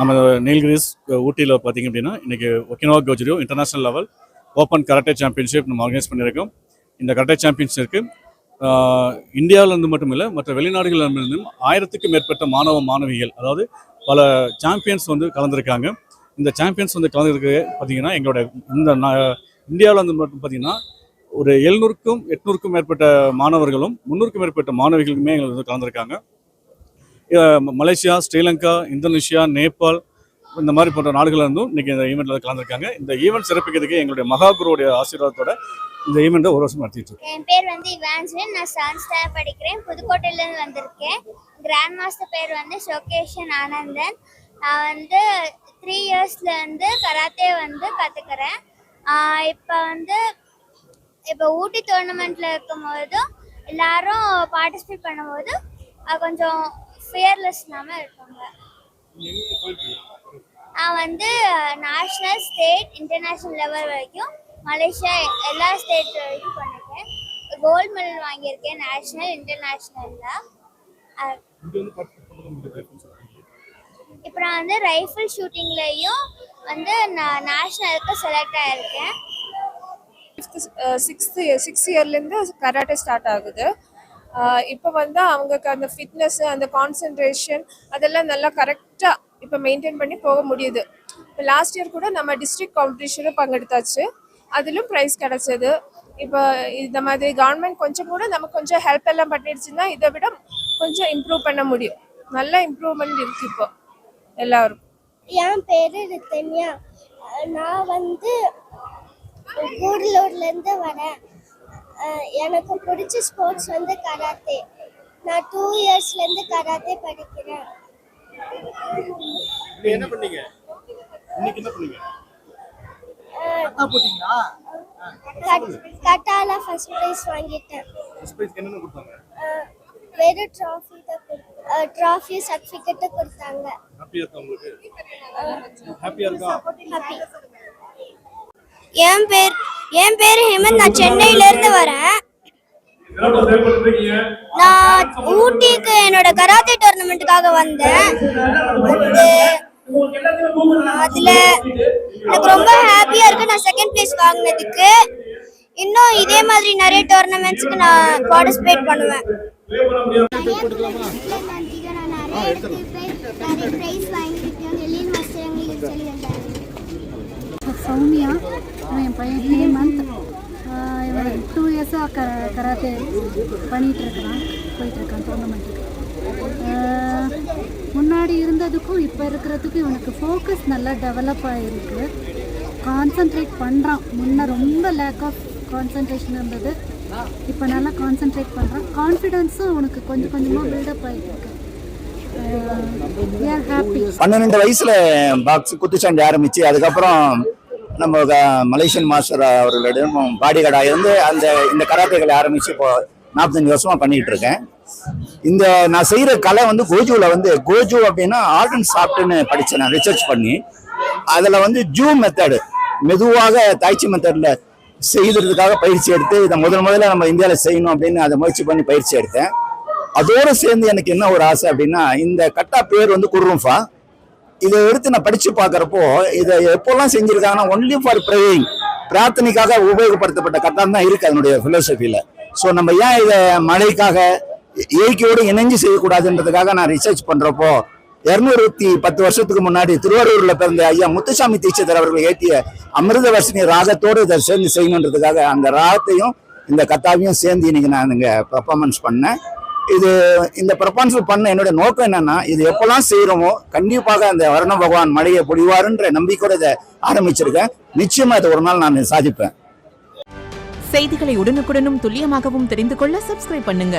நம்ம நீல்கிரிஸ் ஊட்டியில் பார்த்தீங்க அப்படின்னா இன்றைக்கி Okinawa Gojuryu international level open karate championship நம்ம ஆர்கனைஸ் பண்ணியிருக்கோம். இந்த கராட்டே சாம்பியன்ஷிப்க்கு இந்தியாவிலேருந்து மட்டும் இல்லை, மற்ற வெளிநாடுகளிலிருந்தும் 1000க்கும் மேற்பட்ட மாணவிகள், அதாவது பல சாம்பியன்ஸ் கலந்துருக்காங்க. இந்த சாம்பியன்ஸ் கலந்துருக்கு பார்த்தீங்கன்னா எங்களோட இந்த இந்தியாவிலேருந்து மட்டும் பார்த்தீங்கன்னா ஒரு 700க்கும் 800க்கும் மேற்பட்ட மாணவர்களும் 300க்கும் மேற்பட்ட மாணவிகளுக்குமே எங்களுக்கு கலந்துருக்காங்க. மலேசியா, ஸ்ரீலங்கா, இந்தோனேஷியா, நேபாள் இந்த மாதிரி போன்ற நாடுகளில் இருந்தும் இன்றைக்கி இந்த ஈவெண்ட்டில் கலந்துருக்காங்க. இந்த ஈவெண்ட் சிறப்பிக்கிறதுக்கு எங்களுடைய மகாகுருவுடைய ஆசீர்வாதத்தோட இந்த ஈவெண்ட்டை ஒரு வருஷம் நடத்திட்டு இருக்கோம். என் பேர் இவான்ஸ்லின். நான் 7th ஸ்டாண்டர்ட் படிக்கிறேன். புதுக்கோட்டையிலேருந்து வந்திருக்கேன். கிராண்ட் மாஸ்டர் பேர் ஷோகேஷன் ஆனந்தன். நான் 3 இயர்ஸ்லேருந்து கராத்தே கற்றுக்கிறேன். இப்போ ஊட்டி டோர்னமெண்ட்டில் இருக்கும்போதும் எல்லாரும் பார்ட்டிசிபேட் பண்ணும்போது கொஞ்சம் ஃபியர்லெஸ் இல்லாமல் இருப்பாங்க. நான் நேஷ்னல், ஸ்டேட், இன்டர்நேஷ்னல் லெவல் வரைக்கும் மலேசியா எல்லா ஸ்டேட் வரைக்கும் பண்ணியிருக்கேன். கோல்டு மெடல் வாங்கியிருக்கேன் நேஷ்னல், இன்டர்நேஷ்னலில். இப்போ நான் ரைஃபிள் ஷூட்டிங்லேயும் நான் நேஷ்னலுக்கு செலக்ட் ஆகியிருக்கேன். 6th இயர்லேருந்து கராட்டே ஸ்டார்ட் ஆகுது. இப்போ அவங்களுக்கு அந்த ஃபிட்னஸ், அந்த கான்சன்ட்ரேஷன் அதெல்லாம் நல்லா கரெக்டாக இப்போ மெயின்டைன் பண்ணி போக முடியுது. இப்போ லாஸ்ட் இயர் கூட நம்ம டிஸ்ட்ரிக்ட் காம்படிஷனும் பங்கெடுத்தாச்சு, அதிலும் ப்ரைஸ் கிடச்சிது. இப்போ இந்த மாதிரி கவர்மெண்ட் கொஞ்சம் கூட நமக்கு கொஞ்சம் ஹெல்ப் எல்லாம் பண்ணிடுச்சுன்னா இதை விட கொஞ்சம் இம்ப்ரூவ் பண்ண முடியும். நல்ல இம்ப்ரூவ்மெண்ட் இருக்குது இப்போ எல்லாருக்கும். என் பேர் ரித்தன்யா. நான் கூடலூர்லேருந்து வரேன். எனக்கு பிடிச்ச ஸ்போர்ட்ஸ் கராத்தே. நான் 2 இயர்ஸ்லேருந்து கராத்தே படிக்கிறேன். என்ன பண்ணீங்க? இன்னைக்கு என்ன பண்ணீங்க? கட்டால ஃபர்ஸ்ட் பிரைஸ் வாங்கிட்டேன். ஃபர்ஸ்ட் பிரைஸ் என்னென்ன கொடுத்தாங்க? வெறும் ட்ராஃபி சர்டிஃபிகேட் கொடுத்தாங்க. ஹாப்பியா இருக்கா உங்களுக்கு? ஹாப்பியா இருக்கா? ஹாப்பி. என் பேர் ஹேமந்த். நான் சென்னையில இருந்து வரேன். நான் ஊட்டிக்கு என்னோட கராத்தே டோர்னமெண்ட்டுக்காக வந்தேன். அதுல எனக்கு ரொம்ப ஹாப்பியா இருக்கு. நான் 2nd பிளேஸ் வாங்கினதுக்கு. இன்னும் இதே மாதிரி நிறைய டோர்னமெண்ட்ஸ்க்கு நான் பார்ட்டிசிபேட் பண்ணுவேன். சௌமியா, என் பையன் ஹேமந்த். இவன் 2 இயர்ஸாக கராத்தே போயிட்டுருக்கான் டோர்னமெண்ட்டுக்கு. முன்னாடி இருந்ததுக்கும் இப்போ இருக்கிறதுக்கும் இவனுக்கு ஃபோக்கஸ் நல்லா டெவலப் ஆகிருக்கு. கான்சன்ட்ரேட் பண்ணுறான். முன்ன ரொம்ப லேக் ஆஃப் கான்சன்ட்ரேஷன் இருந்தது, இப்போ நல்லா கான்சன்ட்ரேட் பண்ணுறான். கான்ஃபிடென்ஸும் அவனுக்கு கொஞ்சம் கொஞ்சமாக பில்டப் ஆகிருக்கு. 12 வயசுல பாக்ஸ் குத்துச்சண்டை ஆரம்பிச்சு, அதுக்கப்புறம் நம்ம மலேசியன் மாஸ்டர் அவர்களிடம் பாடி கார்டாக இருந்து இந்த கராத்தேகளை ஆரம்பிச்சு இப்போ 45 வருஷமா பண்ணிட்டு இருக்கேன். இந்த நான் செய்யற கலை கோஜுவில் கோஜு அப்படின்னா ஆர்ட் அண்ட் சாஃப்ட்னு படிச்சேன். நான் ரிசர்ச் பண்ணி அதுல ஜூ மெத்தடு, மெதுவாக தாய்ச்சி மெத்தட்ல செய்யறதுக்காக பயிற்சி எடுத்து இதை முதல்ல நம்ம இந்தியாவில் செய்யணும் அப்படின்னு அதை முயற்சி பண்ணி பயிற்சி எடுத்தேன். அதோடு சேர்ந்து எனக்கு என்ன ஒரு ஆசை அப்படின்னா, இந்த கட்டா பேர் குர்ரும்ஃபா. இதை எடுத்து நான் படிச்சு பார்க்குறப்போ இதை எப்போல்லாம் செஞ்சிருக்காங்கன்னா ஒன்லி ஃபார் ப்ரேயிங், பிரார்த்தனைக்காக உபயோகப்படுத்தப்பட்ட கட்டம் தான் இருக்கு அதனுடைய பிலோசபியில. ஸோ நம்ம ஏன் இதை மழைக்காக இயற்கையோடு இணைஞ்சு செய்யக்கூடாதுன்றதுக்காக நான் ரிசர்ச் பண்றப்போ 210 வருஷத்துக்கு முன்னாடி திருவாரூர்ல பிறந்த ஐயா முத்துசாமி தீட்சிதர் அவர்கள் ஏற்றிய அமிர்தவர்ஷினி ராகத்தோடு இதை சேர்ந்து செய்யணுன்றதுக்காக அந்த ராகத்தையும் இந்த கத்தாவையும் சேர்ந்து இன்னைக்கு நான் இங்க பெர்ஃபார்மன்ஸ் பண்ணேன். இந்த பெர்ஃபார்மன்ஸ் பண்ண என்னுடைய நோக்கம் என்னன்னா, இது எப்பெல்லாம் செய்யறோமோ கண்டிப்பாக அந்த வருண பகவான் மழையை பொழிவாருன்ற நம்பிக்கையோட இதை ஆரம்பிச்சிருக்கேன். நிச்சயமா இதை ஒரு நாள் நான் சாதிப்பேன். செய்திகளை உடனுக்குடனும் துல்லியமாகவும் தெரிந்து கொள்ள சப்ஸ்கிரைப் பண்ணுங்க.